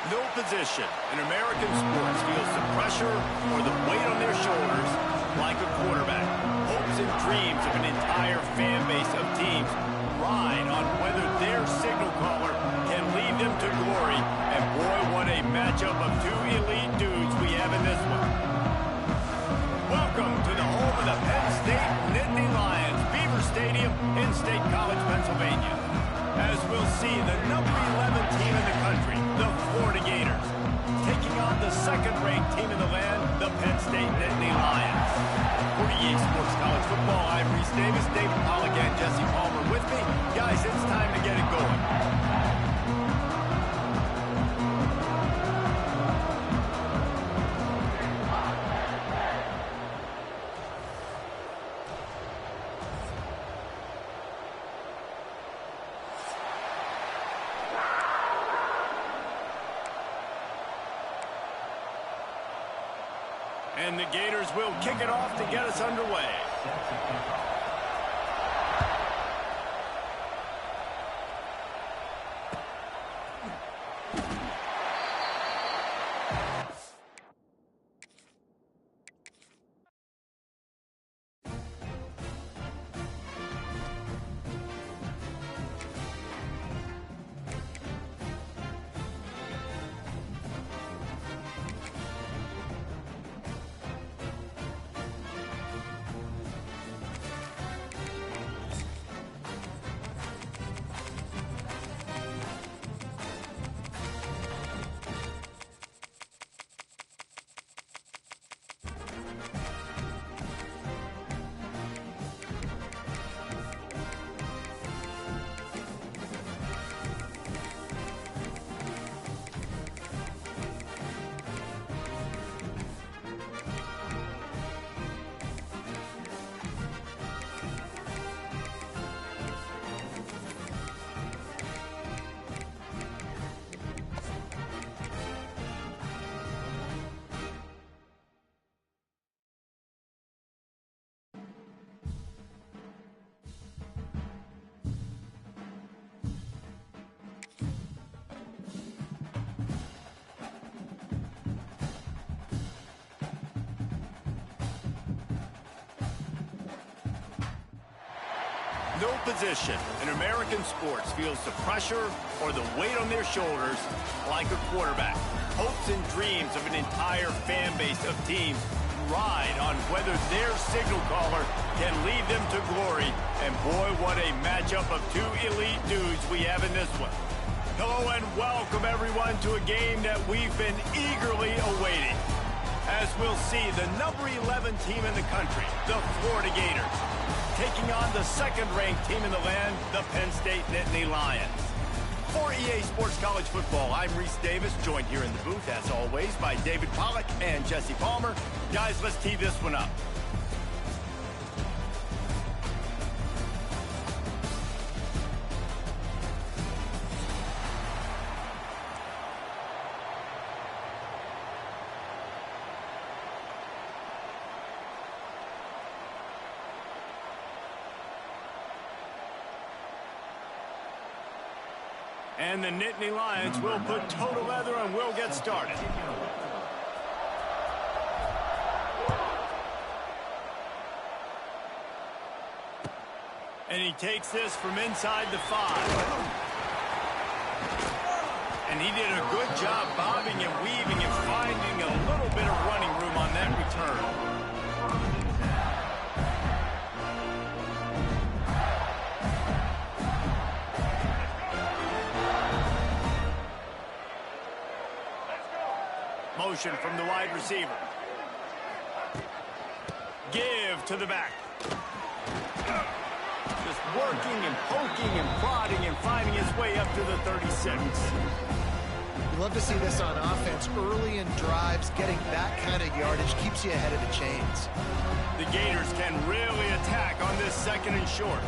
No position in American sports feels the pressure or the weight on their shoulders like a quarterback. Hopes and dreams of an entire fan base of teams ride on whether their signal caller can lead them to glory. And boy, what a matchup of two elite dudes we have in this one. Welcome to the home of the Penn State Nittany Lions, Beaver Stadium in State College, Pennsylvania. As we'll see, the number 11 team in the country, the Florida Gators, taking on the second-ranked team in the land, the Penn State Nittany Lions. For EA Sports College Football, I'm Reese Davis, David Pollock, and Jesse Palmer with me. Guys, it's time to get it going. And the Gators will kick it off to get us underway. No position in American sports feels the pressure or the weight on their shoulders like a quarterback. Hopes and dreams of an entire fan base of teams ride on whether their signal caller can lead them to glory. And boy, what a matchup of two elite dudes we have in this one. Hello and welcome everyone to a game that we've been eagerly awaiting. As we'll see, the number 11 team in the country, the Florida Gators, taking on the second-ranked team in the land, the Penn State Nittany Lions. For EA Sports College Football, I'm Reese Davis, joined here in the booth, as always, by David Pollock and Jesse Palmer. Guys, let's tee this one up. And the Nittany Lions will put total leather and we'll get started. And he takes this from inside the 5. And he did a good job bobbing and weaving and finding a little bit of running room on that return. Motion from the wide receiver. Give to the back. Just working and poking and prodding and finding his way up to the 36. You love to see this on offense. Early in drives, getting that kind of yardage keeps you ahead of the chains. The Gators can really attack on this second and short.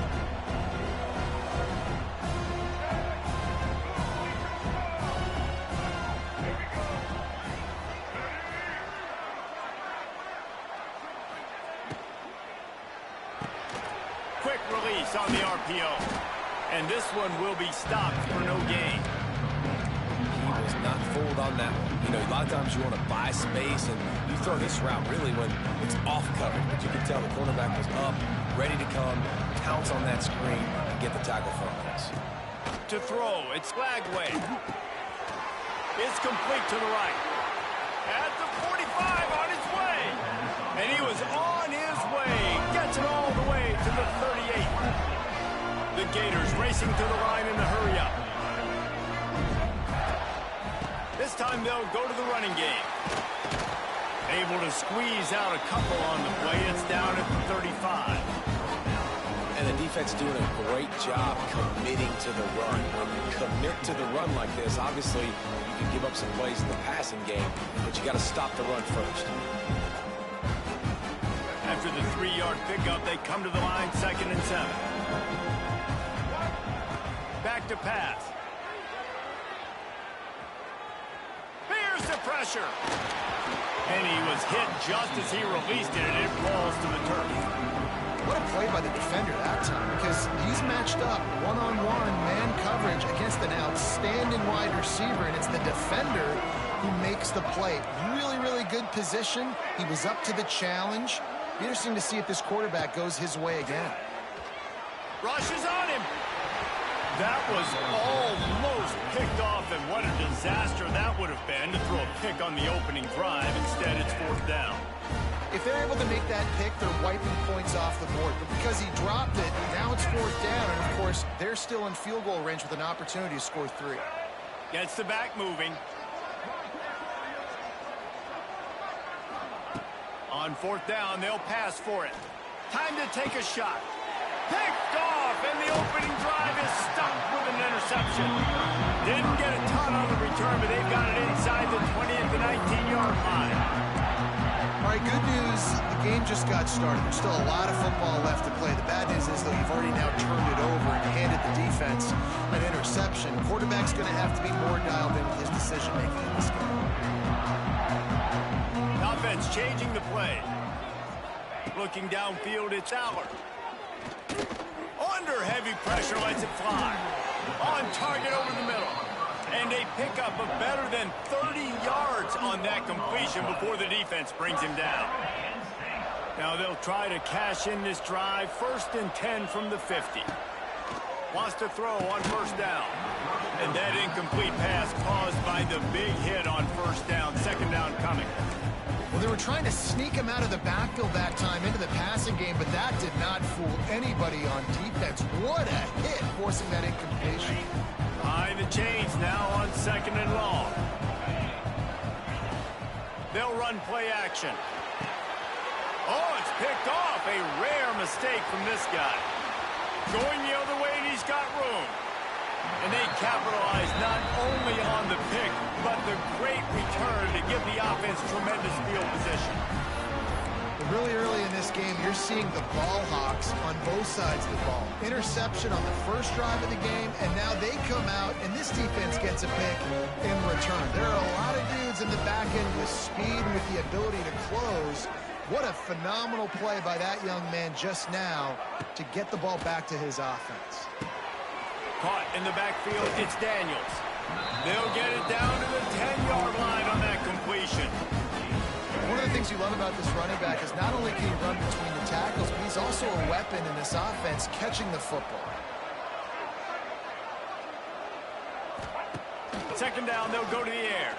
Quick release on the RPO. And this one will be stopped for no gain. He was not fooled on on that one. You know, a lot of times you want to buy space, and you throw this route really when it's off coverage. But you can tell the cornerback was up, ready to come, pounce on that screen, and get the tackle for a miss. To throw, it's Flagway. It's complete to the right. At the 45, on his way. And he was on his way. Gets it all the way to the 38. The Gators racing to the line in the hurry-up. This time they'll go to the running game. Able to squeeze out a couple on the play. It's down at the 35. And the defense doing a great job committing to the run. When you commit to the run like this, obviously you can give up some plays in the passing game, but you got to stop the run first. After the 3-yard pickup, they come to the line, 2nd and 7. Back to pass. Here's the pressure. And he was hit just as he released it, and it falls to the turf. What a play by the defender that time, because he's matched up one-on-one man coverage against an outstanding wide receiver, and it's the defender who makes the play. Really, really good position. He was up to the challenge. Be interesting to see if this quarterback goes his way again. Rush is on him. That was almost picked off, and what a disaster that would have been to throw a pick on the opening drive. Instead, it's 4th down. If they're able to make that pick, they're wiping points off the board. But because he dropped it, now it's 4th down. And, of course, they're still in field goal range with an opportunity to score 3. Gets the back moving. On 4th down, they'll pass for it. Time to take a shot. Picked off, and the opening drive is stuck with an interception. Didn't get a ton on the return, but they've got it inside the 20 at the 19-yard line. All right, good news. The game just got started. There's still a lot of football left to play. The bad news is, though, you've already now turned it over and handed the defense an interception. Quarterback's going to have to be more dialed in with his decision-making in this game. Offense changing the play. Looking downfield, it's Allard. Under heavy pressure, lets it fly. On target over the middle. And a pickup of better than 30 yards on that completion before the defense brings him down. Now they'll try to cash in this drive. 1st and 10 from the 50. Wants to throw on 1st down. And that incomplete pass caused by the big hit on 1st down. 2nd down coming. Well, they were trying to sneak him out of the backfield that time into the passing game, but that did not fool anybody on defense. What a hit, forcing that incompletion. Behind the chains now on 2nd and long. They'll run play action. Oh, it's picked off. A rare mistake from this guy. Going the other way, and he's got room. And they capitalize not only on the pick, but the great return to give the offense tremendous field position. But really early in this game, you're seeing the ball hawks on both sides of the ball. Interception on the first drive of the game, and now they come out, and this defense gets a pick in return. There are a lot of dudes in the back end with speed and with the ability to close. What a phenomenal play by that young man just now to get the ball back to his offense. Caught in the backfield, it's Daniels. They'll get it down to the 10-yard line on that completion. One of the things you love about this running back is not only can he run between the tackles, but he's also a weapon in this offense catching the football. 2nd down, they'll go to the air.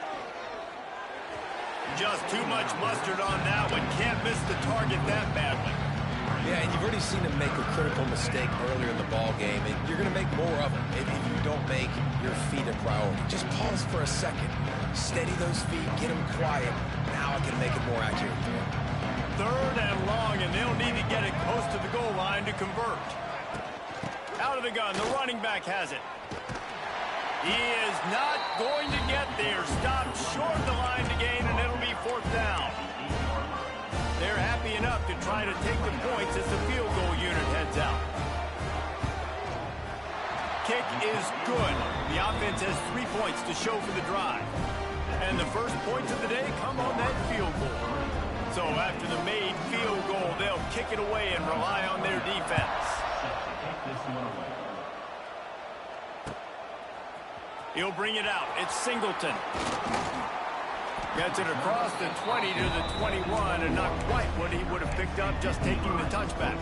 Just too much mustard on that one. Can't miss the target that badly. Yeah, and you've already seen him make a critical mistake earlier in the ball game, and you're going to make more of them if you don't make your feet a priority. Just pause for a second. Steady those feet, get them quiet. Now I can make it more accurate. 3rd and long, and they'll need to get it close to the goal line to convert. Out of the gun, the running back has it. He is not going to get there. Stopped short of the line to gain, and it'll be 4th down. They're happy enough to try to take the points as the field goal unit heads out. Kick is good. The offense has 3 points to show for the drive. And the first points of the day come on that field goal. So after the made field goal, they'll kick it away and rely on their defense. He'll bring it out. It's Singleton. Gets it across the 20 to the 21, and not quite what he would have picked up just taking the touchback.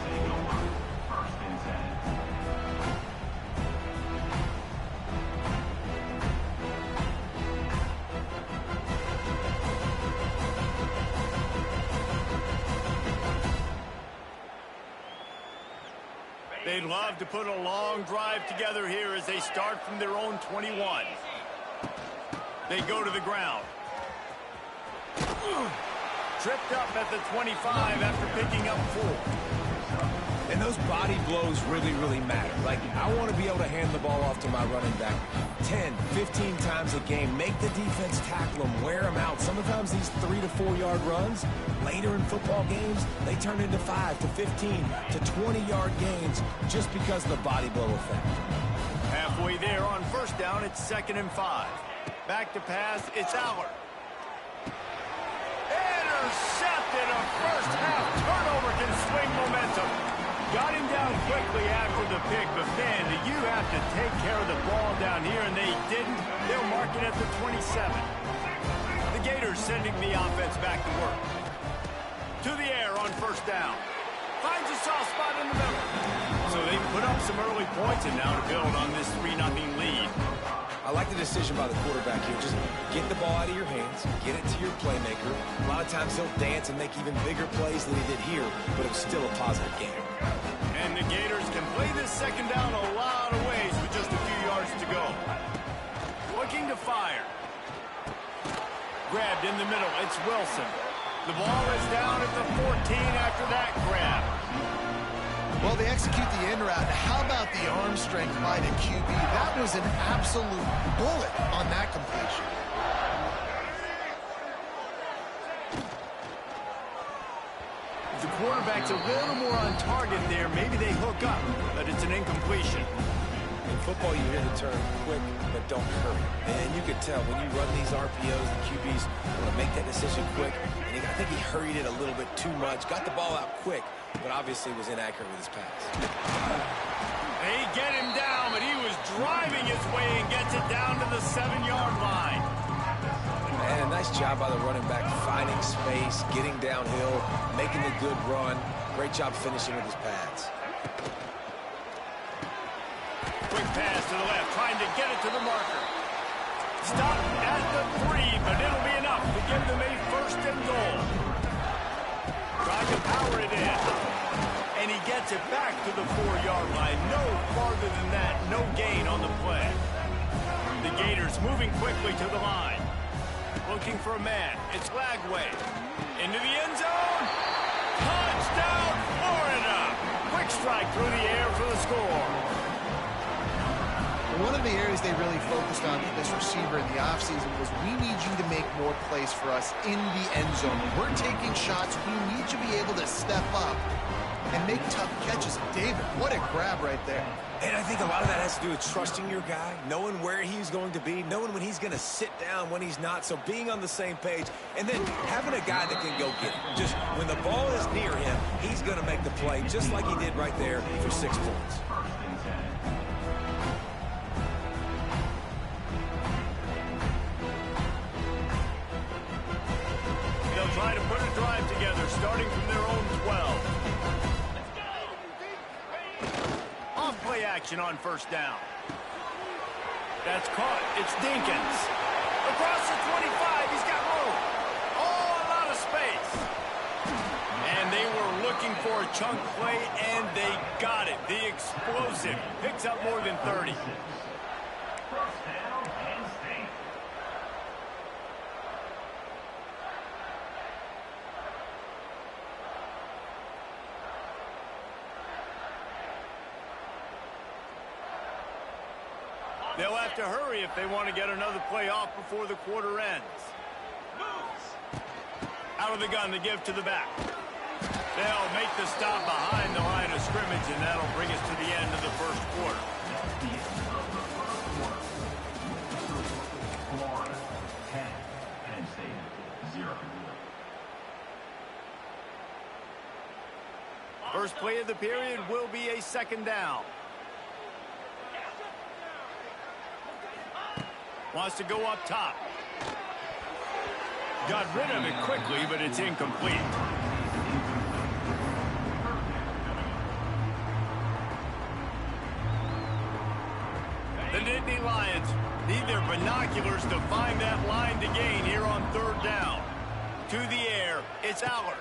They'd love to put a long drive together here as they start from their own 21. They go to the ground. Tripped up at the 25 after picking up 4. And those body blows really, really matter. Like, I want to be able to hand the ball off to my running back 10, 15 times a game. Make the defense tackle them, wear them out. Sometimes these 3 to 4 yard runs, later in football games, they turn into 5 to 15 to 20 yard gains just because of the body blow effect. Halfway there on first down, it's 2nd and 5. Back to pass, it's Aller. Intercepted. A first half turnover can swing momentum. Got him down quickly after the pick, but man, you have to take care of the ball down here, and they didn't. They'll mark it at the 27. The Gators sending the offense back to work. To the air on first down. Finds a soft spot in the middle. So they put up some early points, and now to build on this 3-0 lead. I like the decision by the quarterback here. Just get the ball out of your hands, get it to your playmaker. A lot of times he'll dance and make even bigger plays than he did here, but it was still a positive game. And the Gators can play this second down a lot of ways with just a few yards to go. Looking to fire. Grabbed in the middle. It's Wilson. The ball is down at the 14 after that grab. Well, they execute the in route. How about the arm strength by the QB? That was an absolute bullet on that completion. If the quarterback's a little more on target there, maybe they hook up, but it's an incompletion. In football, you hear the term quick, but don't hurry. And you can tell when you run these RPOs, the QBs want to make that decision quick. And I think he hurried it a little bit too much. Got the ball out quick, but obviously was inaccurate with his pass. They get him down, but he was driving his way and gets it down to the 7-yard line. And a nice job by the running back, finding space, getting downhill, making a good run. Great job finishing with his pads. Quick pass to the left, trying to get it to the marker. Stopped at the 3, but it'll be enough to give them a 1st and goal. Trying to power it in. And he gets it back to the 4-yard line. No farther than that, no gain on the play. The Gators moving quickly to the line. Looking for a man. It's Lagway. Into the end zone. Touchdown, Florida. Quick strike through the air for the score. One of the areas they really focused on for this receiver in the offseason was we need you to make more plays for us in the end zone. We're taking shots. We need you to be able to step up and make tough catches. David, what a grab right there. And I think a lot of that has to do with trusting your guy, knowing where he's going to be, knowing when he's going to sit down, when he's not, so being on the same page, and then having a guy that can go get it. Just when the ball is near him, he's going to make the play, just like he did right there for 6 points. They'll try to put a drive together, starting from their own 12. Play action on first down. That's caught. It's Dinkins. Across the 25. He's got room. Oh, a lot of space. And they were looking for a chunk play, and they got it. The explosive picks up more than 30. They'll have to hurry if they want to get another play off before the quarter ends. Out of the gun, the give to the back. They'll make the stop behind the line of scrimmage, and that'll bring us to the end of the first quarter. Florida, 10. Penn State, 0. First play of the period will be a second down. Wants to go up top. Got rid of it quickly, but it's incomplete. The Nittany Lions need their binoculars to find that line to gain here on third down. To the air, it's Aller.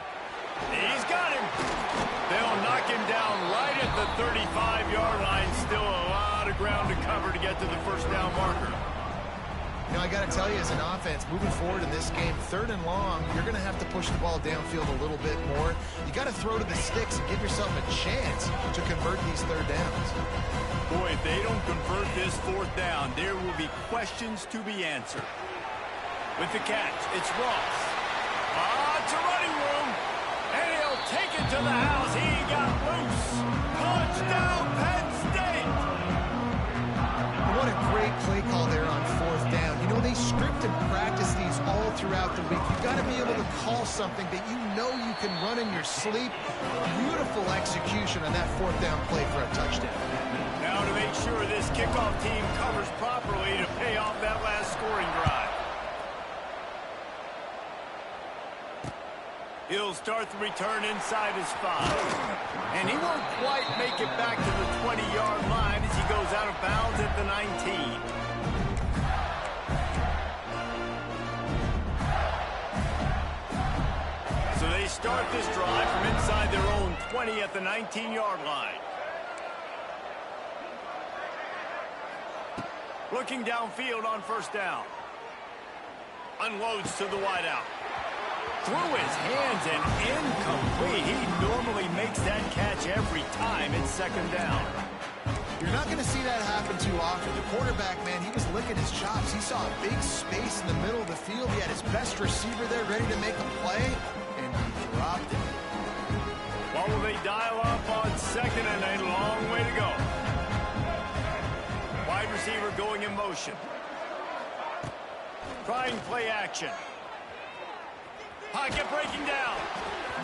He's got him. They'll knock him down right at the 35-yard line. Still a lot of ground to cover to get to the first down marker. You know, I got to tell you, as an offense, moving forward in this game, third and long, you're going to have to push the ball downfield a little bit more. You got to throw to the sticks and give yourself a chance to convert these third downs. Boy, if they don't convert this fourth down, there will be questions to be answered. With the catch, it's Ross. It's a running room, and he'll take it to the house. He got loose. Touchdown, Penn State. What a great play call there on fourth down. You know, they script and practice these all throughout the week. You've got to be able to call something that you know you can run in your sleep. Beautiful execution on that fourth down play for a touchdown. Now to make sure this kickoff team covers properly to pay off that last scoring drive. He'll start the return inside his 5. And he won't quite make it back to the 20-yard line as he goes out of bounds at the 19. So they start this drive from inside their own 20 at the 19-yard line. Looking downfield on first down. Unloads to the wideout. Through his hands and incomplete. He normally makes that catch every time. It's second down. You're not going to see that happen too often. The quarterback, man, he was licking his chops. He saw a big space in the middle of the field. He had his best receiver there ready to make a play, and he dropped it. What will they dial up on second, and a long way to go. Wide receiver going in motion. Trying play action. Pocket breaking down.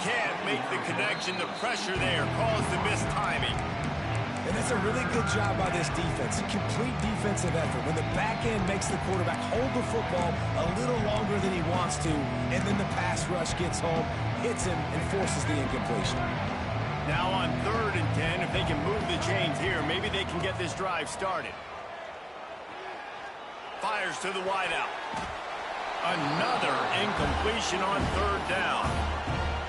Can't make the connection. The pressure there caused the missed timing. And that's a really good job by this defense. Complete defensive effort. When the back end makes the quarterback hold the football a little longer than he wants to, and then the pass rush gets home, hits him, and forces the incompletion. Now on 3rd and 10, if they can move the chains here, maybe they can get this drive started. Fires to the wideout. Another incompletion on 3rd down.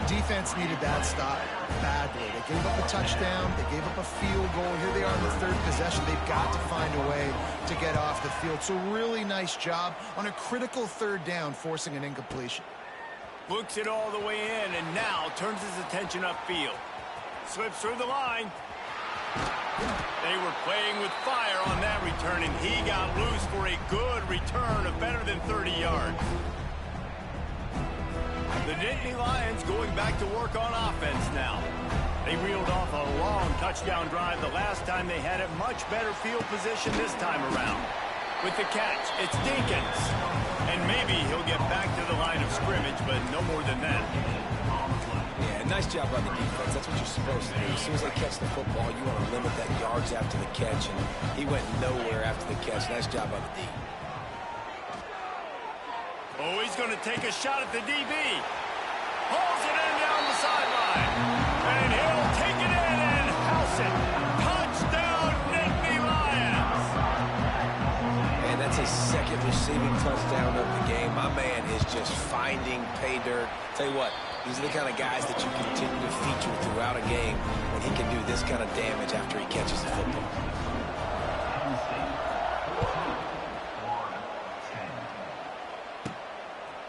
Defense needed that stop badly. They gave up a touchdown. They gave up a field goal. Here they are in the 3rd possession. They've got to find a way to get off the field. So really nice job on a critical 3rd down, forcing an incompletion. Looks it all the way in and now turns his attention upfield. Slips through the line. They were playing with fire on that return, and he got loose for a good return of better than 30 yards. The Nittany Lions going back to work on offense now. They reeled off a long touchdown drive the last time they had it. Much better field position this time around. With the catch, it's Dinkins. And maybe he'll get back to the line of scrimmage, but no more than that. Yeah, nice job by the defense. That's what you're supposed to do. As soon as they catch the football, you want to limit that yards after the catch, and he went nowhere after the catch. Nice job by the D. Oh, he's going to take a shot at the DB. Pulls it in down the sideline. And he'll take it in and house it. Touchdown, Nittany Lions. And that's his 2nd receiving touchdown of the game. My man is just finding pay dirt. Tell you what, these are the kind of guys that you continue to feature throughout a game when he can do this kind of damage after he catches the football.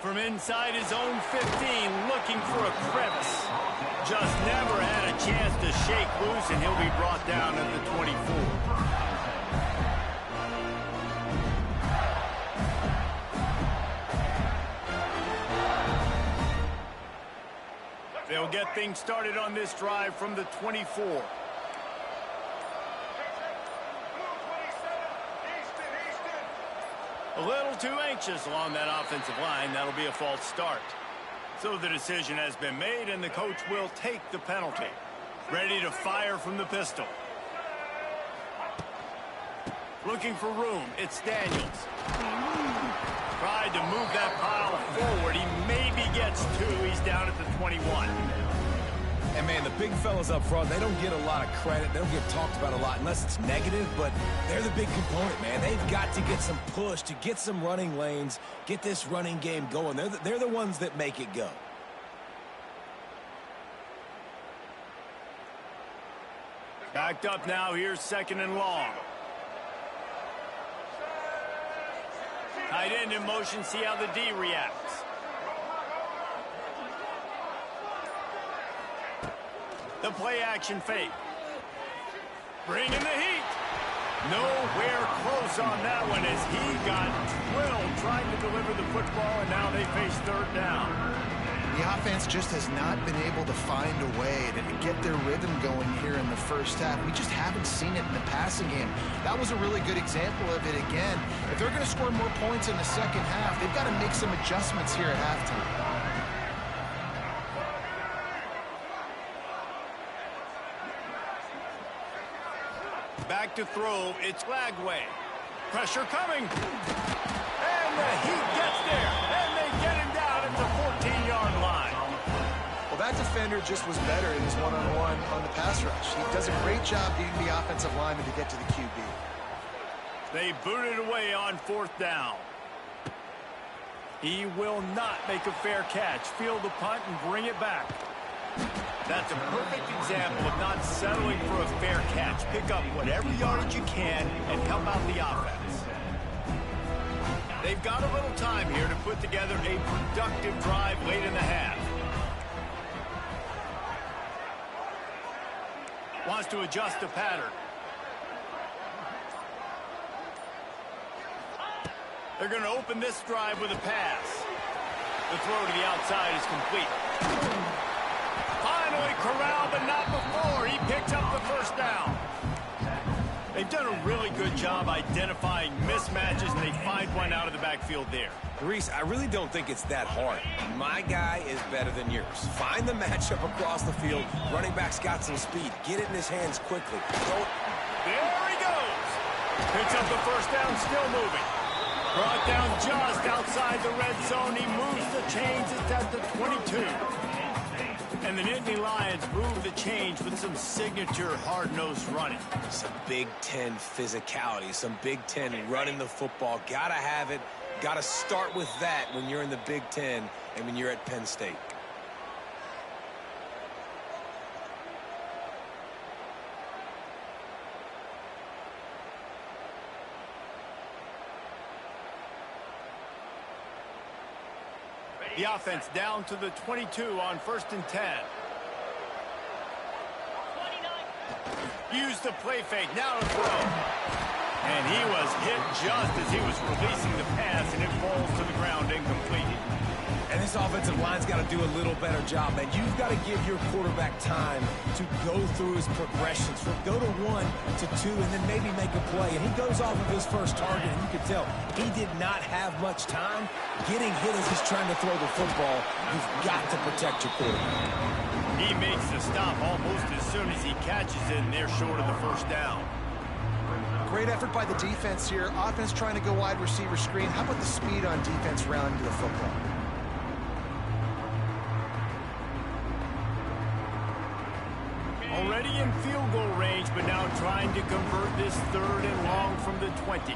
From inside his own 15, looking for a crevice. Just never had a chance to shake loose, and he'll be brought down at the 24. They'll get things started on this drive from the 24. A little too anxious along that offensive line. That'll be a false start. So the decision has been made, and the coach will take the penalty. Ready to fire from the pistol. Looking for room. It's Daniels. Tried to move that pile forward. He made That's 2. He's down at the 21. And, man, the big fellas up front, they don't get a lot of credit. They don't get talked about a lot unless it's negative, but they're the big component, man. They've got to get some push, to get some running lanes, get this running game going. They're the ones that make it go. Backed up now. Here's 2nd and long. Tight end in motion. See how the D reacts. The play action fake. Bringing the heat. Nowhere close on that one as he got drilled trying to deliver the football, and now they face 3rd down. The offense just has not been able to find a way to get their rhythm going here in the first half. We just haven't seen it in the passing game. That was a really good example of it again. If they're going to score more points in the second half, they've got to make some adjustments here at halftime. Back to throw. It's Lagway. Pressure coming. And the Heat gets there. And they get him down at the 14-yard line. Well, that defender just was better in his one-on-one on the pass rush. He does a great job beating the offensive lineman to get to the QB. They boot it away on 4th down. He will not make a fair catch. Field the punt and bring it back. That's a perfect example of not settling for a fair catch. Pick up whatever yardage you can and help out the offense. They've got a little time here to put together a productive drive late in the half. Wants to adjust the pattern. They're going to open this drive with a pass. The throw to the outside is complete. Finally corralled, but not before. He picks up the 1st down. They've done a really good job identifying mismatches, and they find one out of the backfield there. Reese, I really don't think it's that hard. My guy is better than yours. Find the matchup across the field. Running back's got some speed. Get it in his hands quickly. There he goes. Picks up the 1st down, still moving. Brought down just outside the red zone. He moves the chains. It's at the 22. And the Nittany Lions move the change with some signature hard-nosed running. Some Big Ten physicality, some Big Ten running the football. Gotta have it. Gotta start with that when you're in the Big Ten and when you're at Penn State. The offense down to the 22 on 1st and 10. Use the play fake. Now to throw. And he was hit just as he was releasing the pass, and it falls to the ground incomplete. And this offensive line's got to do a little better job, man. You've got to give your quarterback time to go through his progressions. From go to 1 to 2 and then maybe make a play. And he goes off of his first target, and you can tell he did not have much time getting hit as he's trying to throw the football. You've got to protect your quarterback. He makes the stop almost as soon as he catches it, and they're short of the 1st down. Great effort by the defense here. Offense trying to go wide receiver screen. How about the speed on defense rounding to the football? Already in field goal range, but now trying to convert this 3rd and long from the 20.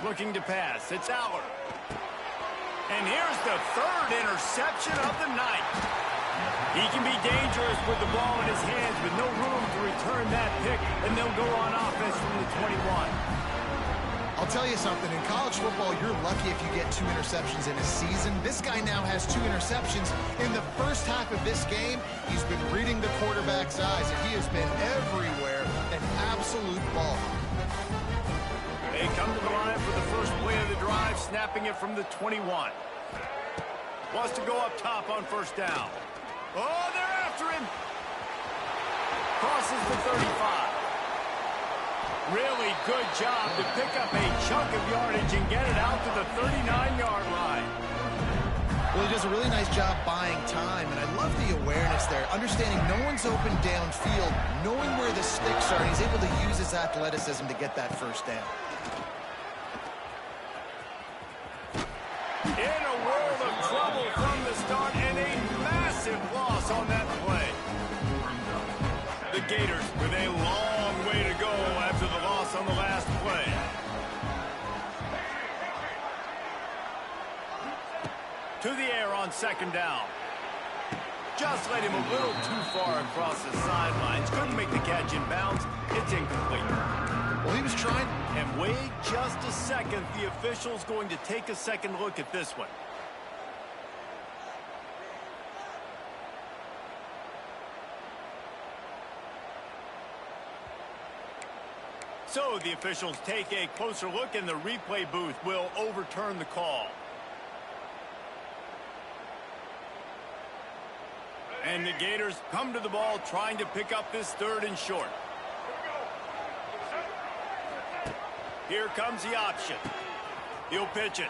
Looking to pass. It's Aller. And here's the 3rd interception of the night. He can be dangerous with the ball in his hands with no room to return that pick, and they'll go on offense from the 21. I'll tell you something. In college football, you're lucky if you get 2 interceptions in a season. This guy now has 2 interceptions. In the first half of this game, he's been reading the quarterback's eyes, and he has been everywhere, an absolute ball. They come to the line for the first play of the drive, snapping it from the 21. Wants to go up top on 1st down. Oh, they're after him. Crosses the 35. Really good job to pick up a chunk of yardage and get it out to the 39-yard line. Well, he does a really nice job buying time, and I love the awareness there. Understanding no one's open downfield, knowing where the sticks are, and he's able to use his athleticism to get that 1st down. In a world of trouble from the start and a massive loss on that play. The Gators with a long way to go after the loss on the last play. To the air on second down. Just led him a little too far across the sidelines. Couldn't make the catch in bounds. It's incomplete. Well, he was trying. And wait just a second. The official's going to take a second look at this one. So the officials take a closer look, and the replay booth will overturn the call. And the Gators come to the ball trying to pick up this third and short. Here comes the option. He'll pitch it.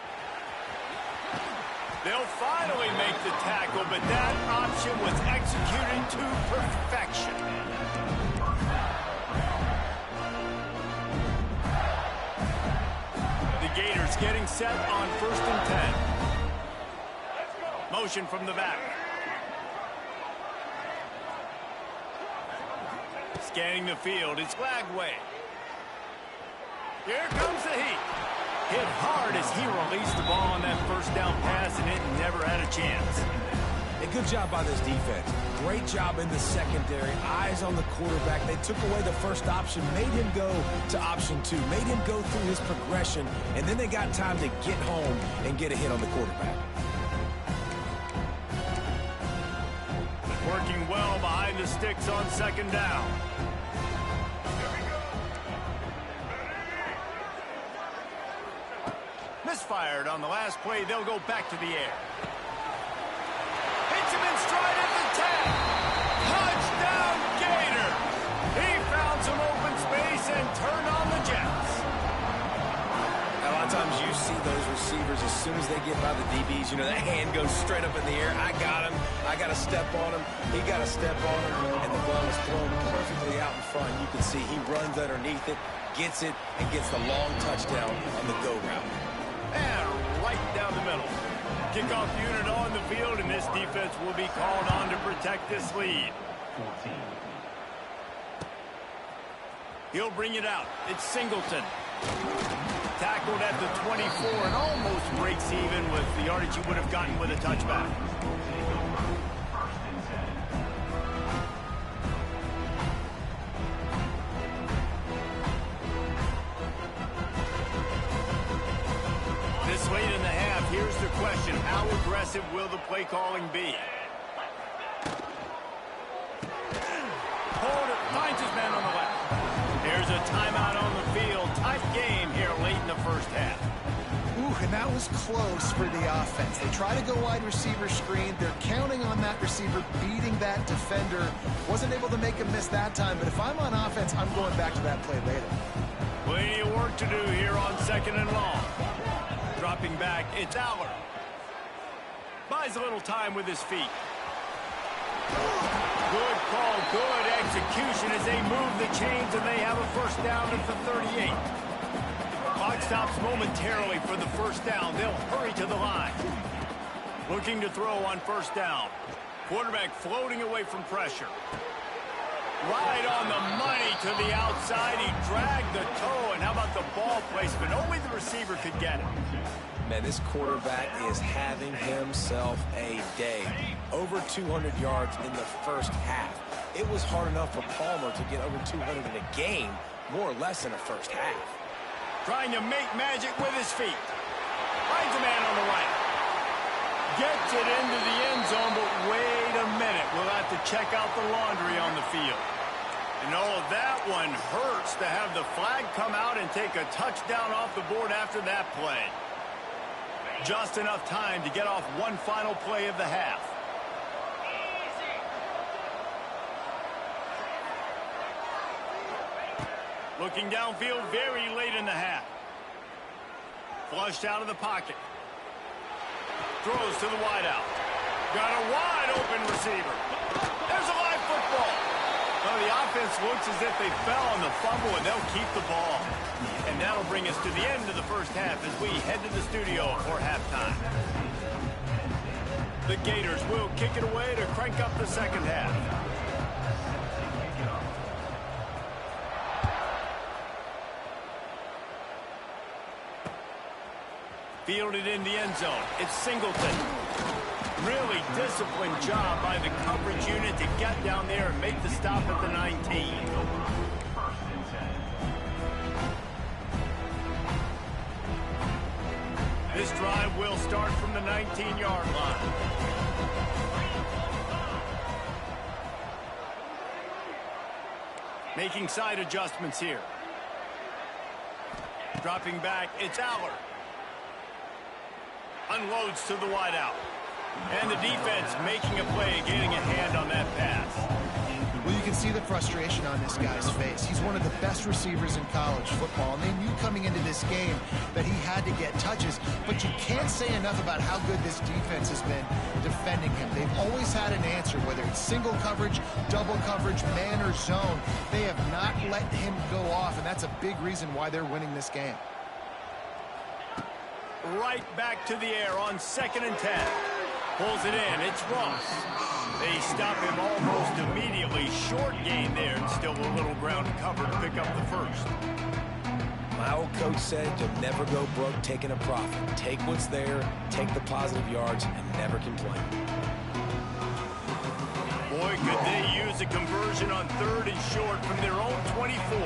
They'll finally make the tackle, but that option was executed to perfection. The Gators getting set on 1st and 10. Motion from the back. Scanning the field, it's Lagway. Here comes the heat. Hit hard as he released the ball on that first down pass, and it never had a chance. A good job by this defense. Great job in the secondary. Eyes on the quarterback. They took away the first option, made him go to option 2, made him go through his progression, and then they got time to get home and get a hit on the quarterback. Working well behind the sticks on second down. Misfired on the last play. They'll go back to the air. Hits him in stride at the 10. Touchdown, Gator. He found some open space and turned on the Jets. A lot of times you see those receivers, as soon as they get by the DBs, you know, that hand goes straight up in the air. I got him. I got to step on him. He got to step on him. And the ball is thrown perfectly out in front. You can see he runs underneath it, gets it, and gets the long touchdown on the go route. And right down the middle. Kickoff unit on the field, and this defense will be called on to protect this lead. 14. He'll bring it out. It's Singleton. Tackled at the 24 and almost breaks even with the yardage he would have gotten with a touchback. This late in the half, here's the question. How aggressive will the play calling be? Hold it. Finds his man on the left. There's a timeout on the field. Tight game here late in the first half. Ooh, and that was close for the offense. They try to go wide receiver screen. They're counting on that receiver beating that defender. Wasn't able to make him miss that time, but if I'm on offense, I'm going back to that play later. Plenty of work to do here on second and long. Dropping back, it's Aller. Buys a little time with his feet. Good call, good execution as they move the chains, and they have a first down at the 38. Clock stops momentarily for the first down. They'll hurry to the line. Looking to throw on first down. Quarterback floating away from pressure. Right on the money to the outside. He dragged the toe, and how about the ball placement? Only the receiver could get it. Man, this quarterback is having himself a day. Over 200 yards in the first half. It was hard enough for Palmer to get over 200 in a game, more or less in the first half. Trying to make magic with his feet. Finds a man on the right. Gets it into the end zone, but wait a minute. We'll have to check out the laundry on the field. And oh, that one hurts to have the flag come out and take a touchdown off the board after that play. Just enough time to get off one final play of the half. Looking downfield very late in the half. Flushed out of the pocket. Throws to the wideout. Got a wide open receiver. There's a live football. Well, the offense looks as if they fell on the fumble, and they'll keep the ball. And that'll bring us to the end of the first half as we head to the studio for halftime. The Gators will kick it away to crank up the second half. Fielded in the end zone. It's Singleton. Really disciplined job by the coverage unit to get down there and make the stop at the 19. This drive will start from the 19-yard line. Making side adjustments here. Dropping back, it's Aller. Unloads to the wideout. And the defense making a play, getting a hand on that pass. Well, you can see the frustration on this guy's face. He's one of the best receivers in college football, and they knew coming into this game that he had to get touches, but you can't say enough about how good this defense has been defending him. They've always had an answer, whether it's single coverage, double coverage, man or zone. They have not let him go off, and that's a big reason why they're winning this game. Right back to the air on 2nd and 10. Pulls it in. It's Ross. They stop him almost immediately. Short gain there, and still a little ground cover to pick up the first. My old coach said you'll never go broke taking a profit. Take what's there, take the positive yards, and never complain. Boy, could they use a conversion on 3rd and short from their own 24.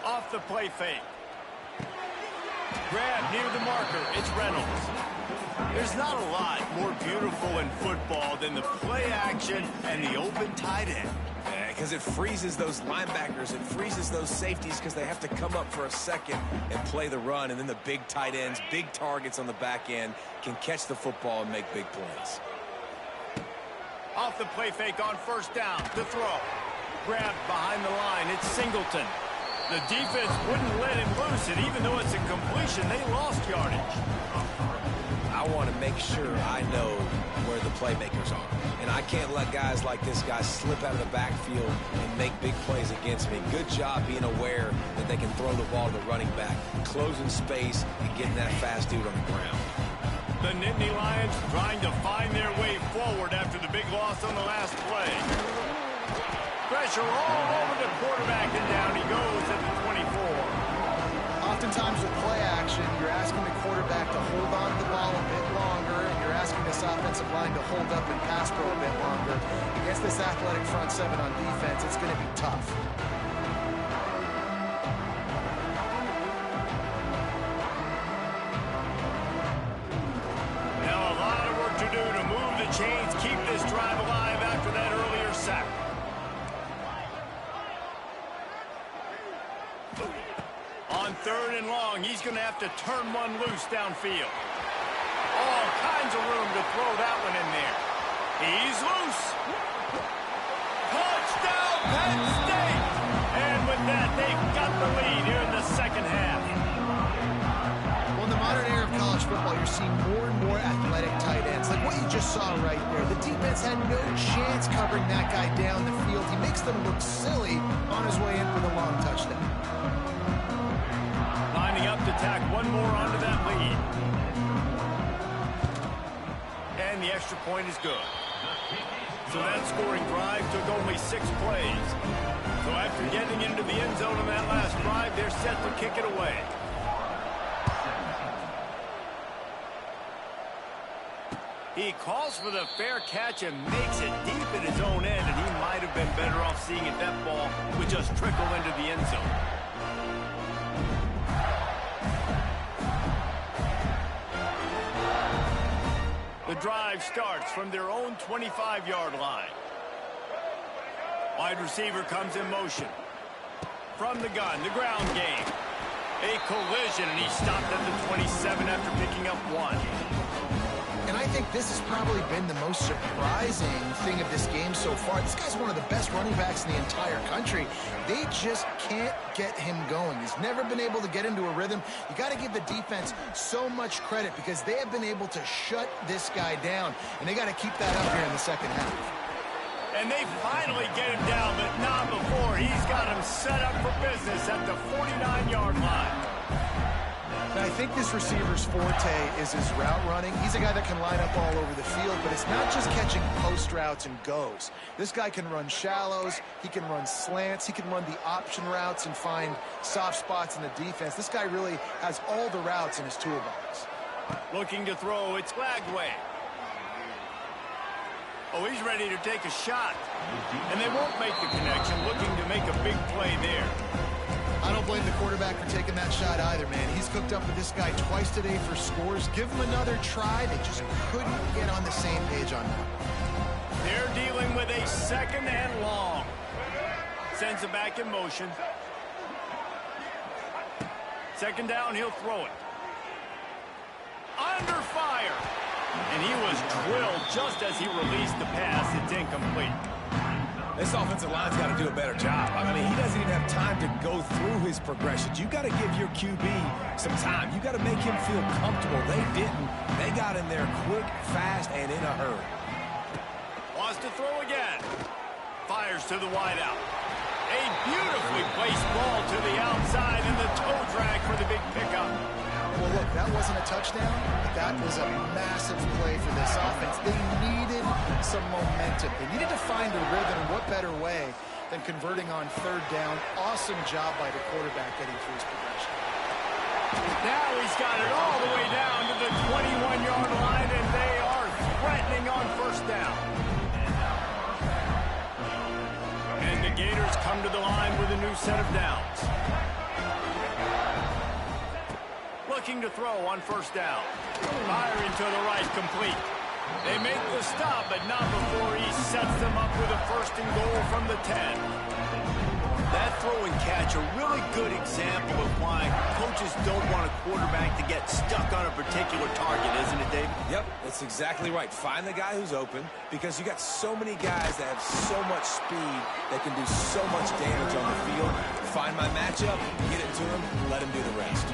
Off the play fake. Grab near the marker. It's Reynolds. There's not a lot more beautiful in football than the play action and the open tight end. Because it freezes those linebackers. It freezes those safeties because they have to come up for a second and play the run. And then the big tight ends, big targets on the back end can catch the football and make big plays. Off the play fake on 1st down. The throw. Grabbed behind the line. It's Singleton. The defense wouldn't let him loose it, even though it's a completion. They lost yardage. I want to make sure I know where the playmakers are. And I can't let guys like this guy slip out of the backfield and make big plays against me. Good job being aware that they can throw the ball to the running back, closing space, and getting that fast dude on the ground. The Nittany Lions trying to find their way forward after the big loss on the last play. Pressure all over the quarterback, and down he goes at the 24. Oftentimes with play action, you're asking the quarterback to hold on to the ball a bit longer, and you're asking this offensive line to hold up and pass pro a bit longer. Against this athletic front seven on defense, it's going to be tough. Now a lot of work to do to move the chains, keep this drive alive after that earlier sack. On 3rd and long, he's going to have to turn one loose downfield. All kinds of room to throw that one in there. He's loose. Touchdown, Penn State! And with that, they've got the lead here in the second half. Well, in the modern era of college football, you're seeing more and more athletic tight ends, like what you just saw right there. The defense had no chance covering that guy down the field. He makes them look silly on his way in for the long touchdown. Lining up to tack one more onto that lead. And the extra point is good. So that scoring drive took only 6 plays. So after getting into the end zone on that last drive, they're set to kick it away. He calls for the fair catch and makes it deep in his own end, and he might have been better off seeing if that ball would just trickle into the end zone. The drive starts from their own 25-yard line. Wide receiver comes in motion. From the gun, the ground game. A collision, and he stopped at the 27 after picking up 1. And I think this has probably been the most surprising thing of this game so far. This guy's one of the best running backs in the entire country. They just can't get him going. He's never been able to get into a rhythm. You got to give the defense so much credit because they have been able to shut this guy down, and they got to keep that up here in the second half. And they finally get him down, but not before. He's got him set up for business at the 49-yard line. And I think this receiver's forte is his route running. He's a guy that can line up all over the field, but it's not just catching post routes and goes. This guy can run shallows, he can run slants, he can run the option routes and find soft spots in the defense. This guy really has all the routes in his toolbox. Looking to throw, it's flagged away. Oh, he's ready to take a shot. And they won't make the connection, looking to make a big play there. I don't blame the quarterback for taking that shot either, man. He's cooked up with this guy twice today for scores. Give him another try. They just couldn't get on the same page on that. They're dealing with a second and long. Sends it back in motion. Second down, he'll throw it. Under fire. And he was drilled just as he released the pass. It's incomplete. This offensive line's got to do a better job. I mean, he doesn't even have time to go through his progressions. You got to give your QB some time. You got to make him feel comfortable. They didn't. They got in there quick, fast, and in a hurry. Wants to throw again. Fires to the wideout. A beautifully placed ball to the outside and the toe drag for the big pickup. Well, look, that wasn't a touchdown, but that was a massive play for this offense. They needed some momentum. They needed to find a rhythm. What better way than converting on third down? Awesome job by the quarterback getting through his progression. Now he's got it all the way down to the 21-yard line, and they are threatening on first down. And the Gators come to the line with a new set of downs. Looking to throw on first down. Firing to the right, complete. They make the stop, but not before he sets them up with a first and goal from the 10. That throw and catch, a really good example of why coaches don't want a quarterback to get stuck on a particular target, isn't it, David? Yep, that's exactly right. Find the guy who's open, because you got so many guys that have so much speed that can do so much damage on the field. Find my matchup, get it to him, let him do the rest.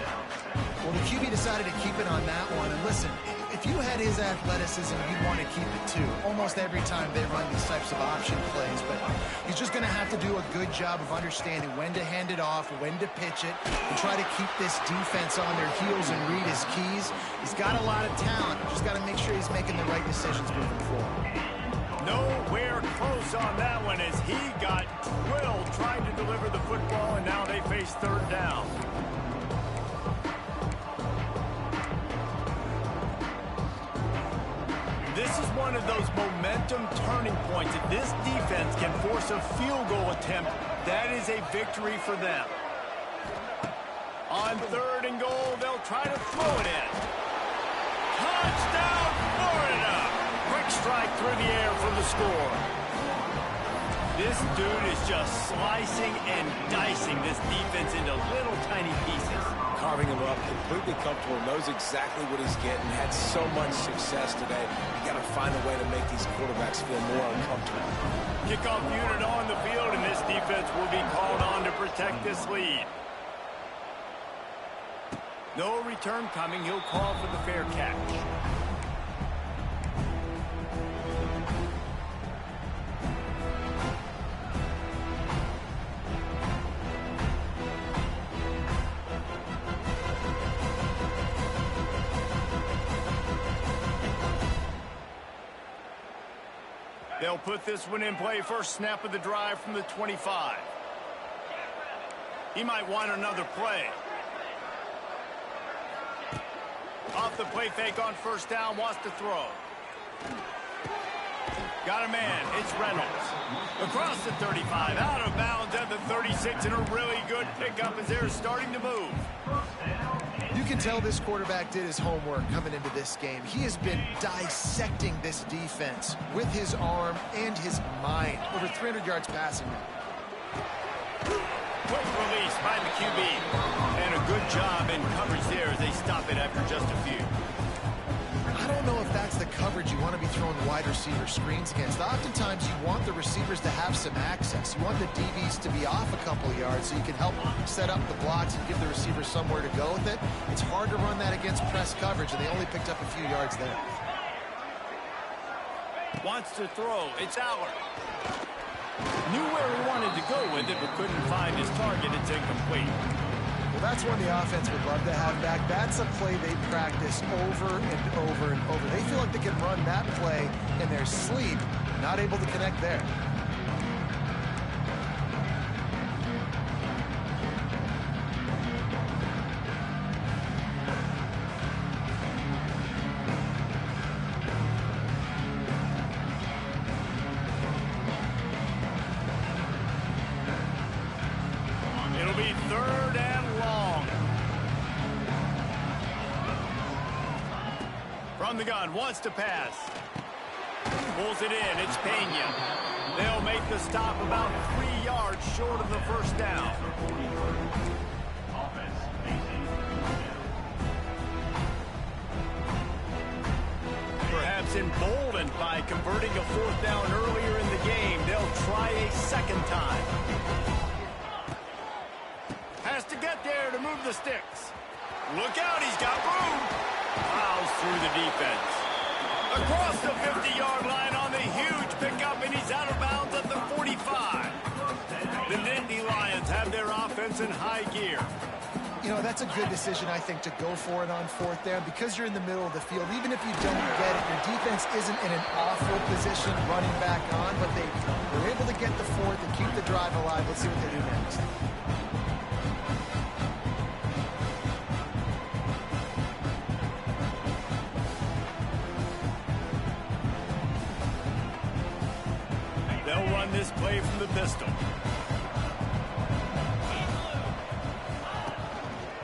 Well, the QB decided to keep it on that one. And listen, if you had his athleticism, you'd want to keep it too. Almost every time they run these types of option plays. But he's just going to have to do a good job of understanding when to hand it off, when to pitch it, and try to keep this defense on their heels and read his keys. He's got a lot of talent. Just got to make sure he's making the right decisions moving forward. Nowhere close on that one as he got drilled trying to deliver the football, and now they face third down. This is one of those momentum turning points. If this defense can force a field goal attempt, that is a victory for them. On third and goal, they'll try to throw it in. Touchdown, Florida! Quick strike through the air for the score. This dude is just slicing and dicing this defense into little tiny pieces. Carving him up, completely comfortable, knows exactly what he's getting, had so much success today. You got to find a way to make these quarterbacks feel more uncomfortable. Kickoff unit on the field, and this defense will be called on to protect this lead. No return coming. He'll call for the fair catch. They'll put this one in play. First snap of the drive from the 25. He might want another play. Off the play fake on first down, wants to throw. Got a man, it's Reynolds. Across the 35, out of bounds at the 36, and a really good pickup as they're starting to move. You can tell this quarterback did his homework coming into this game. He has been dissecting this defense with his arm and his mind. Over 300 yards passing now. Quick release by the QB. And a good job in coverage there as they stop it after just a few. I don't know if that's the coverage you want to be throwing wide receiver screens against. Oftentimes you want the receivers to have some access. You want the DBs to be off a couple yards so you can help set up the blocks and give the receiver somewhere to go with it. It's hard to run that against press coverage, and they only picked up a few yards there. Wants to throw. It's Allard. Knew where he wanted to go with it, but couldn't find his target. It's incomplete. That's one the offense would love to have back. That's a play they practice over and over and over. They feel like they can run that play in their sleep, not able to connect there. It'll be 3rd and long. From the gun, wants to pass. Pulls it in, it's Pena. They'll make the stop about 3 yards short of the first down. Perhaps emboldened by converting a 4th down earlier in the game, they'll try a second time. Has to get there to move the sticks. Look out, he's got room. Plows through the defense. Across the 50-yard line on the huge pickup, and he's out of bounds at the 45. The Nittany Lions have their offense in high gear. You know, that's a good decision, I think, to go for it on 4th down because you're in the middle of the field. Even if you don't get it, your defense isn't in an awful position running back on, but they were able to get the 4th and keep the drive alive. Let's see what they do next. They'll run this play from the pistol.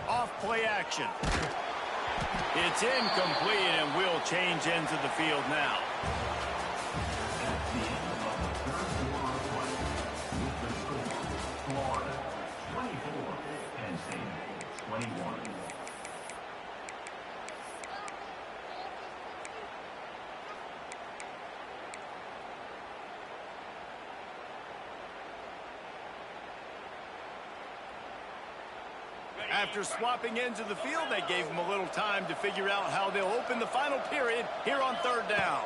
Off play action. It's incomplete, and we'll change ends of the field now. Florida, 24, Penn State, 21. After swapping ends of the field, they gave them a little time to figure out how they'll open the final period here on 3rd down.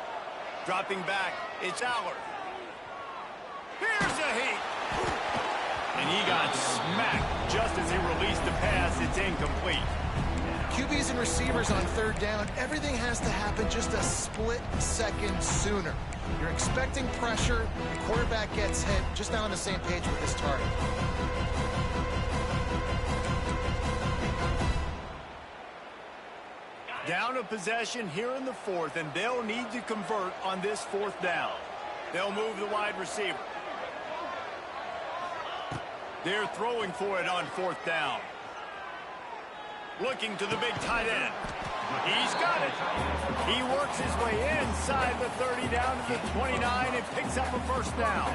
Dropping back, it's Allard. Here's a heat. And he got smacked just as he released the pass. It's incomplete. QBs and receivers on 3rd down, everything has to happen just a split second sooner. You're expecting pressure, the quarterback gets hit, just not on the same page with his target. Down a possession here in the 4th, and they'll need to convert on this 4th down. They'll move the wide receiver. They're throwing for it on 4th down. Looking to the big tight end. He's got it. He works his way inside the 30 down to the 29 and picks up a 1st down.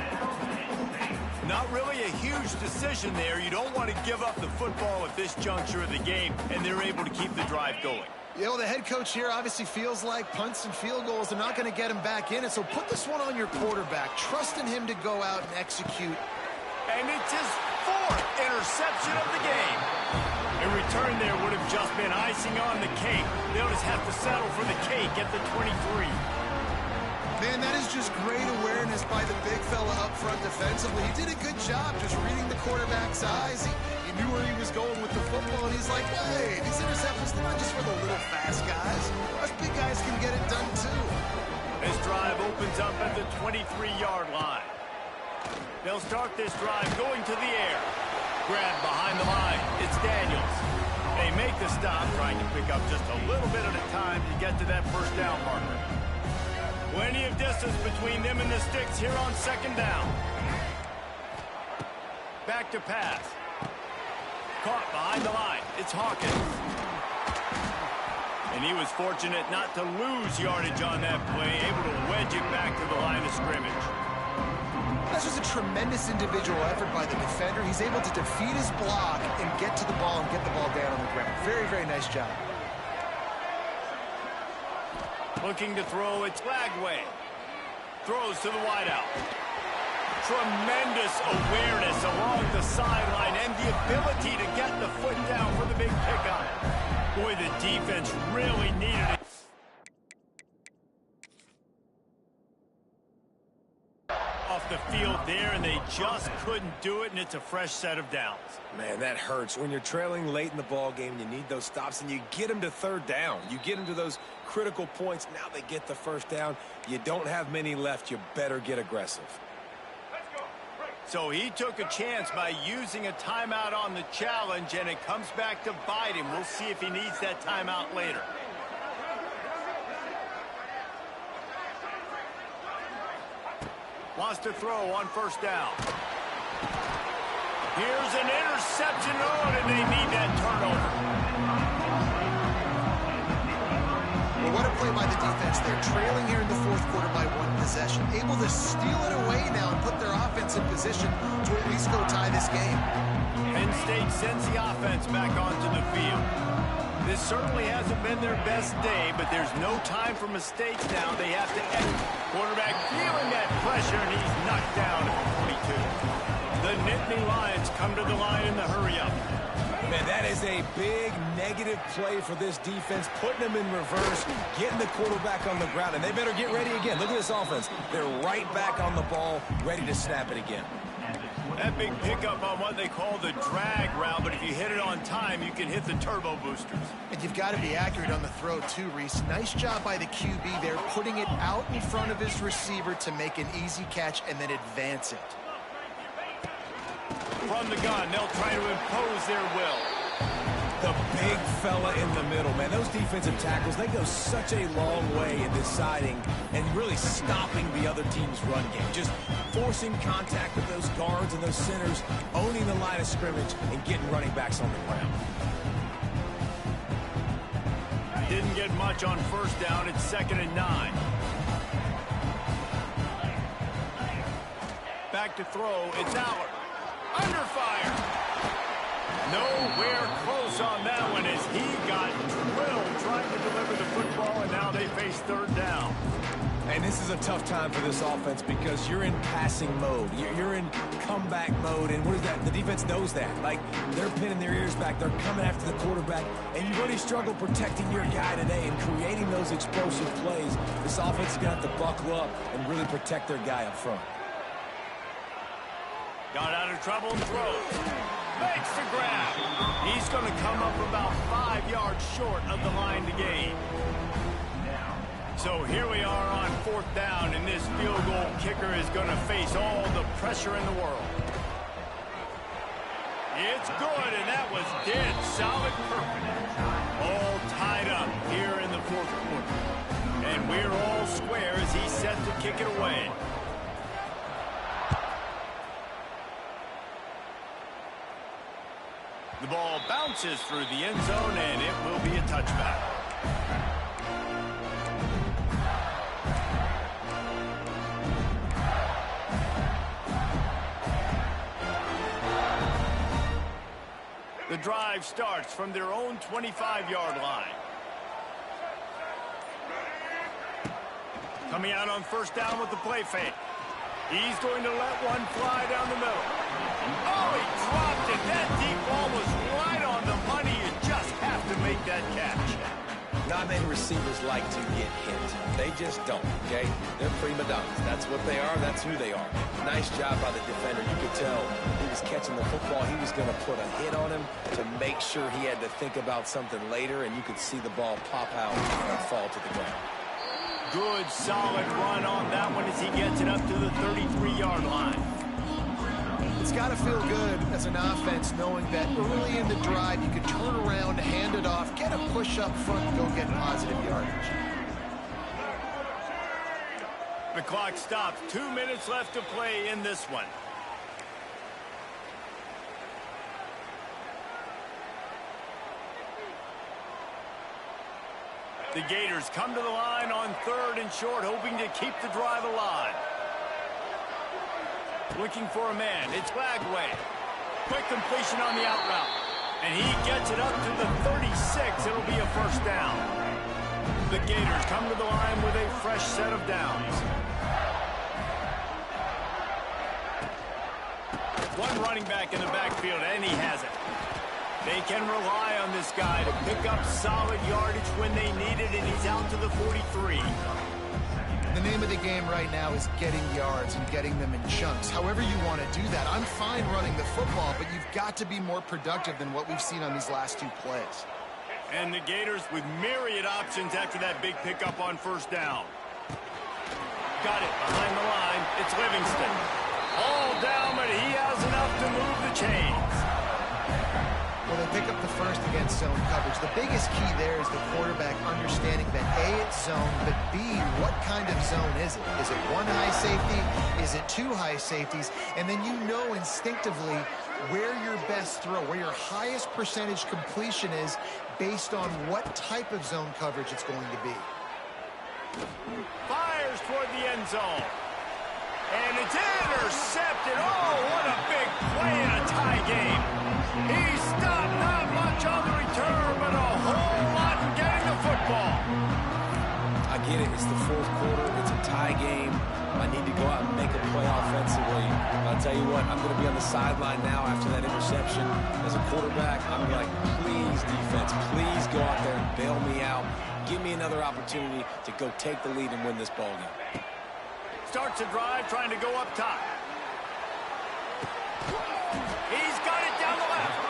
Not really a huge decision there. You don't want to give up the football at this juncture of the game, and they're able to keep the drive going. You know, the head coach here obviously feels like punts and field goals are not going to get him back in it, so put this one on your quarterback. Trust in him to go out and execute. And it's his 4th interception of the game. A return there would have just been icing on the cake. They'll just have to settle for the cake at the 23. Man, that is just great awareness by the big fella up front defensively. He did a good job just reading the quarterback's eyes. He knew where he was going with the football, and he's like, hey, these interceptions, they're not just for the little fast guys. Us big guys can get it done, too. This drive opens up at the 23-yard line. They'll start this drive going to the air. Grab behind the line. It's Daniels. They make the stop, trying to pick up just a little bit at a time to get to that 1st down marker. Plenty of distance between them and the sticks here on 2nd down. Back to pass. Caught behind the line. It's Hawkins. And he was fortunate not to lose yardage on that play, able to wedge it back to the line of scrimmage. That's just a tremendous individual effort by the defender. He's able to defeat his block and get to the ball and get the ball down on the ground. Very, very nice job. Looking to throw, it's Lagway. Throws to the wideout. Tremendous awareness along the sideline and the ability to get the foot down for the big pickup. Boy, the defense really needed it. Off the field there, and they just couldn't do it, and it's a fresh set of downs. Man, that hurts. When you're trailing late in the ball game, you need those stops, and you get them to third down. You get them to those critical points. Now they get the first down. You don't have many left. You better get aggressive. So he took a chance by using a timeout on the challenge, and it comes back to bite him. We'll see if he needs that timeout later. Wants to throw on first down. Here's an interception, and they need that turnover. Well, what a play by the defense. They're trailing here in the fourth quarter by one possession, able to steal it away now and put their offense in position to at least go tie this game. Penn State sends the offense back onto the field. This certainly hasn't been their best day, but there's no time for mistakes now. They have to end. Quarterback feeling that pressure, and he's knocked down at 42. The Nittany Lions come to the line in the hurry-up. Man, that is a big negative play for this defense, putting them in reverse, getting the quarterback on the ground, and they better get ready again. Look at this offense. They're right back on the ball, ready to snap it again. That big pickup on what they call the drag route, but if you hit it on time, you can hit the turbo boosters. And you've got to be accurate on the throw, too, Reese. Nice job by the QB there, putting it out in front of his receiver to make an easy catch and then advance it. From the gun, they'll try to impose their will. The big fella in the middle, man. Those defensive tackles, they go such a long way in deciding and really stopping the other team's run game. Just forcing contact with those guards and those centers, owning the line of scrimmage, and getting running backs on the ground. Didn't get much on first down. It's 2nd and 9. Back to throw. It's Allard. Under fire. Nowhere close on that one as he got drilled trying to deliver the football, and now they face third down. And this is a tough time for this offense because you're in passing mode. You're in comeback mode, and what is that? The defense knows that. Like, they're pinning their ears back. They're coming after the quarterback, and you really struggle protecting your guy today and creating those explosive plays. This offense is going to have to buckle up and really protect their guy up front. Got out of trouble and throws. Makes the grab. He's going to come up about 5 yards short of the line to gain. So here we are on 4th down, and this field goal kicker is going to face all the pressure in the world. It's good, and that was dead solid perfect. All tied up here in the 4th quarter. And we're all square as he's set to kick it away. The ball bounces through the end zone, and it will be a touchback. The drive starts from their own 25-yard line. Coming out on first down with the play fake. He's going to let one fly down the middle. Oh, he dropped it. That deep ball was right on the money. You just have to make that catch. Not many receivers like to get hit. They just don't, okay? They're prima donnas. That's what they are. That's who they are. Nice job by the defender. You could tell he was catching the football. He was going to put a hit on him to make sure he had to think about something later, and you could see the ball pop out and fall to the ground. Good, solid run on that one as he gets it up to the 33-yard line. It's got to feel good as an offense knowing that early in the drive you can turn around, hand it off, get a push up front, and go get positive yardage. The clock stops. 2 minutes left to play in this one. The Gators come to the line on 3rd and short, hoping to keep the drive alive. Looking for a man. It's Lagway. Quick completion on the out route. And he gets it up to the 36. It'll be a first down. The Gators come to the line with a fresh set of downs. One running back in the backfield, and he has it. They can rely on this guy to pick up solid yardage when they need it, and he's out to the 43. The name of the game right now is getting yards and getting them in chunks. However you want to do that, I'm fine running the football, but you've got to be more productive than what we've seen on these last two plays. And the Gators with myriad options after that big pickup on first down. Got it behind the line. It's Livingston. All down, but he has enough to move the chains. Well, they pick up the first against zone coverage. The biggest key there is the quarterback understanding that A, it's zone, but B, what kind of zone is it? Is it one high safety? Is it two high safeties? And then you know instinctively where your best throw, where your highest percentage completion is based on what type of zone coverage it's going to be. Fires toward the end zone. And it's intercepted. Oh, what a big play in a tie game. He stopped not much on the return, but a whole lot in getting the football. I get it. It's the fourth quarter. It's a tie game. I need to go out and make a play offensively. I'll tell you what, I'm going to be on the sideline now after that interception. As a quarterback, I'm like, please, defense, please go out there and bail me out. Give me another opportunity to go take the lead and win this ball game. Starts a drive trying to go up top. He's got it down the left.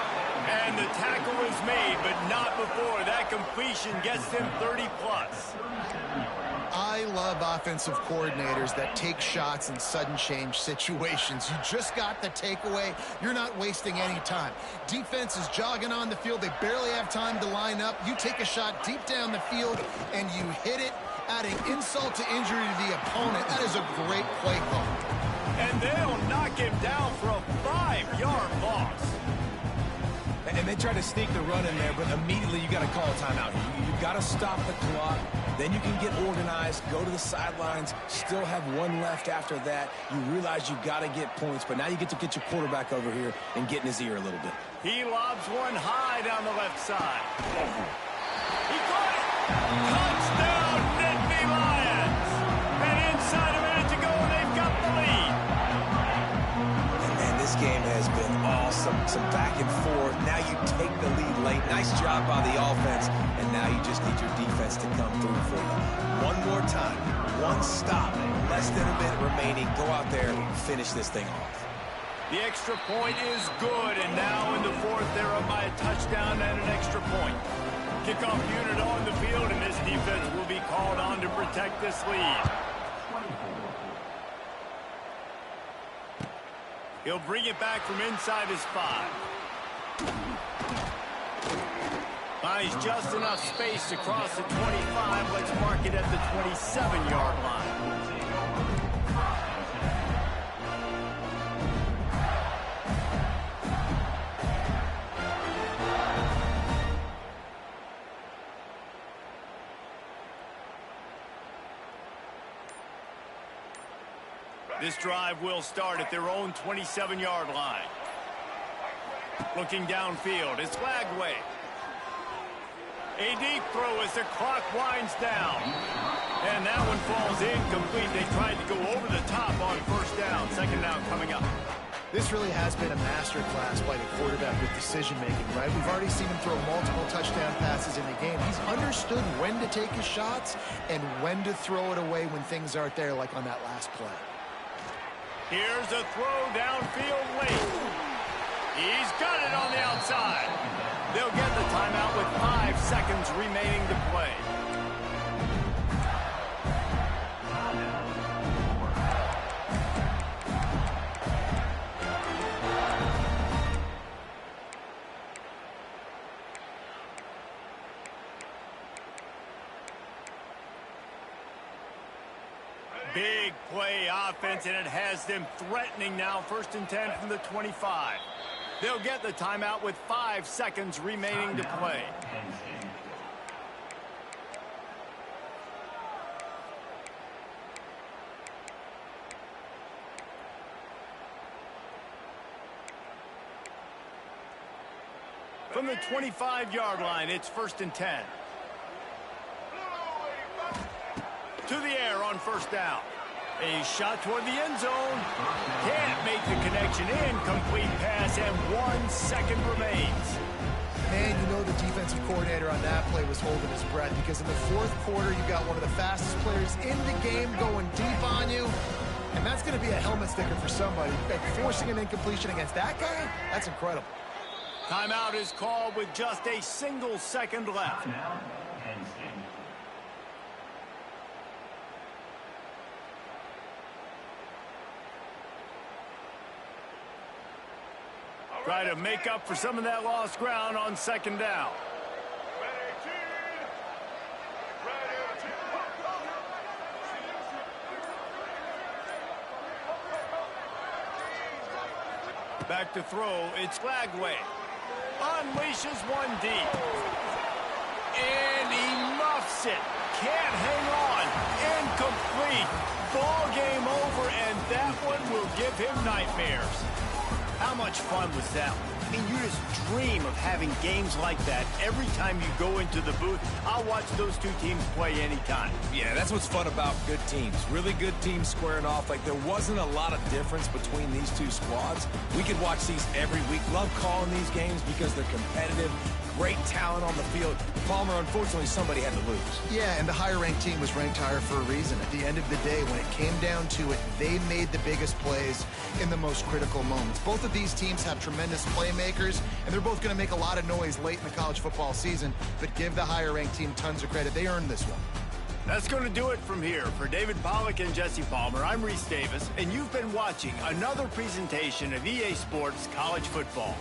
And the tackle is made, but not before. That completion gets him 30-plus. I love offensive coordinators that take shots in sudden change situations. You just got the takeaway. You're not wasting any time. Defense is jogging on the field. They barely have time to line up. You take a shot deep down the field, and you hit it, adding insult to injury to the opponent. That is a great play call. And they'll knock him down for a 5-yard loss. And they try to sneak the run in there, but immediately you got to call a timeout. You got to stop the clock. Then you can get organized, go to the sidelines, still have one left after that. You realize you got to get points, but now you get to get your quarterback over here and get in his ear a little bit. He lobs one high down the left side. He caught it. Touchdown, Nittany Lions. And inside a minute to go, and they've got the lead. And this game has been awesome. Some back and forth. Now you take the lead late. Nice job by the offense. And now you just need your defense to come through for you. One more time. One stop. Less than a minute remaining. Go out there and finish this thing off. The extra point is good. And now in the fourth, they're up by a touchdown and an extra point. Kickoff unit on the field, and this defense will be called on to protect this lead. He'll bring it back from inside his 5. Finds just enough space to cross the 25. Let's mark it at the 27-yard line. This drive will start at their own 27-yard line. Looking downfield, it's Lagway. A deep throw as the clock winds down. And that one falls incomplete. They tried to go over the top on first down. Second down coming up. This really has been a masterclass by the quarterback with decision-making, right? We've already seen him throw multiple touchdown passes in the game. He's understood when to take his shots and when to throw it away when things aren't there, like on that last play. Here's a throw downfield late. He's got it on the outside. They'll get the timeout with 5 seconds remaining to play. Big play offense, and it has them threatening now. 1st and 10 from the 25. They'll get the timeout with 5 seconds remaining to play. From the 25-yard line, it's 1st and 10. To the air on first down. A shot toward the end zone. Can't make the connection. Incomplete pass, and 1 second remains. Man, you know the defensive coordinator on that play was holding his breath, because in the fourth quarter, you got one of the fastest players in the game going deep on you, and that's going to be a helmet sticker for somebody. Like, forcing an incompletion against that guy, that's incredible. Timeout is called with just a single second left. Now, Penn State. Try to make up for some of that lost ground on second down. Back to throw, it's Lagway. Unleashes one deep. And he muffs it. Can't hang on. Incomplete. Ball game over, and that one will give him nightmares. How much fun was that? I mean, you just dream of having games like that every time you go into the booth. I'll watch those two teams play anytime. Yeah, that's what's fun about good teams. Really good teams squaring off. Like, there wasn't a lot of difference between these two squads. We could watch these every week. Love calling these games because they're competitive. Great talent on the field. Palmer, unfortunately, somebody had to lose. Yeah, and the higher-ranked team was ranked higher for a reason. At the end of the day, when it came down to it, they made the biggest plays in the most critical moments. Both of these teams have tremendous playmakers, and they're both going to make a lot of noise late in the college football season, but give the higher-ranked team tons of credit. They earned this one. That's going to do it from here. For David Pollack and Jesse Palmer, I'm Reese Davis, and you've been watching another presentation of EA Sports College Football.